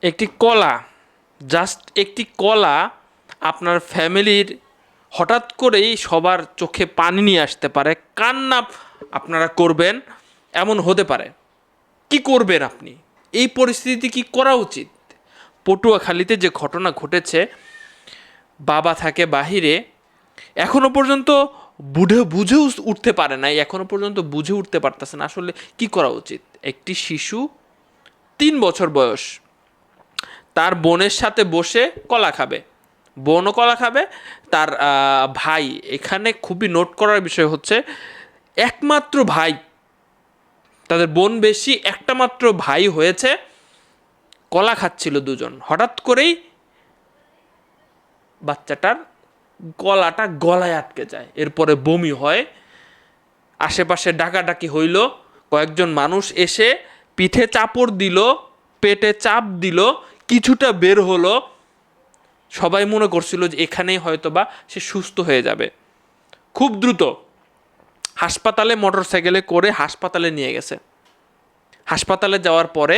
একটি কলা, জাস্ট একটি কলা আপনার ফ্যামিলির হঠাৎ করেই সবার চোখে পানি নিয়ে আসতে পারে, কান্না আপনারা করবেন, এমন হতে পারে। কি করবেন আপনি? এই পরিস্থিতিতে কি করা উচিত? পটুয়াখালীতে যে ঘটনা ঘটেছে, বাবা থাকে বাহিরে, এখনো পর্যন্ত বুঝে উঠতে পারে নাই, এখনো পর্যন্ত বুঝে উঠতে পারতেছে না আসলে কি করা উচিত। একটি শিশু 3 বছর বয়স, তার বোনের সাথে বসে কলা খাবে, বোনও কলা খাবে, তার ভাই, এখানে খুবই নোট করার বিষয় হচ্ছে একমাত্র ভাই, তাদের বোন বেশি, একটা মাত্র ভাই হয়েছে, কলা খাচ্ছিল দুজন, হঠাৎ করেই বাচ্চাটার গলাটা গলায় আটকে যায়, এরপরে বমি হয়, আশেপাশে ডাকাডাকি হইল, কয়েকজন মানুষ এসে পিঠে চাপড় দিল, পেটে চাপ দিল, কিছুটা বের হলো, সবাই মনে করছিল যে এখানেই হয়তো বা সে সুস্থ হয়ে যাবে। খুব দ্রুত হাসপাতালে মোটর সাইকেলে করে হাসপাতালে নিয়ে গেছে। হাসপাতালে যাওয়ার পরে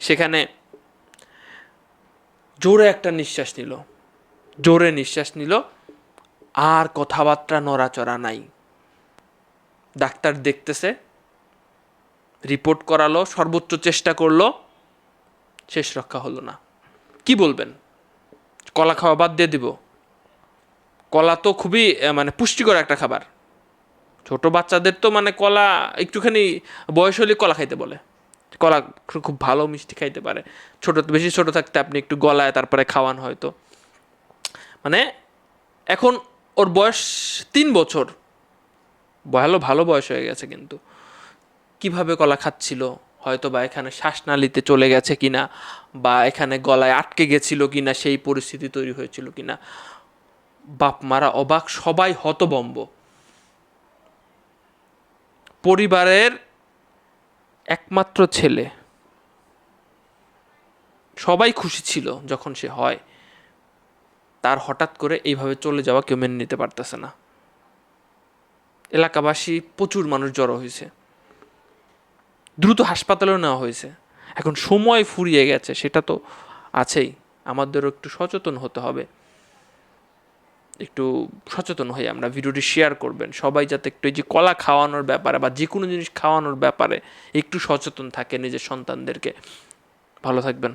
সেখানে জোরে একটা নিঃশ্বাস নিল, জোরে নিঃশ্বাস নিল, আর কথাবার্তা নড়াচড়া নাই। ডাক্তার দেখতেছে, রিপোর্ট করালো, সর্বোচ্চ চেষ্টা করলো, শেষ রক্ষা হলো না। কি বলবেন? কলা খাওয়া বাদ দিয়ে দিব? কলা তো খুবই মানে পুষ্টিকর একটা খাবার। ছোট বাচ্চাদের তো মানে কলা একটুখানি বয়স হলে কলা খাইতে বলে। কলা খুব ভালো মিষ্টি খাইতে পারে। ছোট, বেশি ছোট থাকতে আপনি একটু গলায় তারপরে খাওয়ান হয়তো। মানে এখন ওর বয়স 3 বছর, ভালো ভালো বয়স হয়ে গেছে, কিন্তু কিভাবে কলা খাচ্ছিল, হয়তো বা এখানে শ্বাসনালীতে চলে গেছে কিনা, বা এখানে গলায় আটকে গেছিল কিনা, সেই পরিস্থিতি তৈরি হয়েছিল কিনা, বাপ মারা অবাক, সবাই হতবম্ব। পরিবারের একমাত্র ছেলে, সবাই খুশি ছিল যখন সে হয়, তার হঠাৎ করে এইভাবে চলে যাওয়া কেউ মেনে নিতে পারতেছে না। এলাকাবাসী, প্রচুর মানুষ জড়ো হয়েছে, দ্রুত হাসপাতালেও নেওয়া হয়েছে। এখন সময় ফুরিয়ে গেছে, সেটা তো আছেই, আমাদেরও একটু সচেতন হতে হবে। একটু সচেতন হয়ে আমরা ভিডিওটি শেয়ার করবেন, সবাই যাতে একটু এই যে কলা খাওয়ানোর ব্যাপারে বা যে কোনো জিনিস খাওয়ানোর ব্যাপারে একটু সচেতন থাকে নিজের সন্তানদেরকে। ভালো থাকবেন।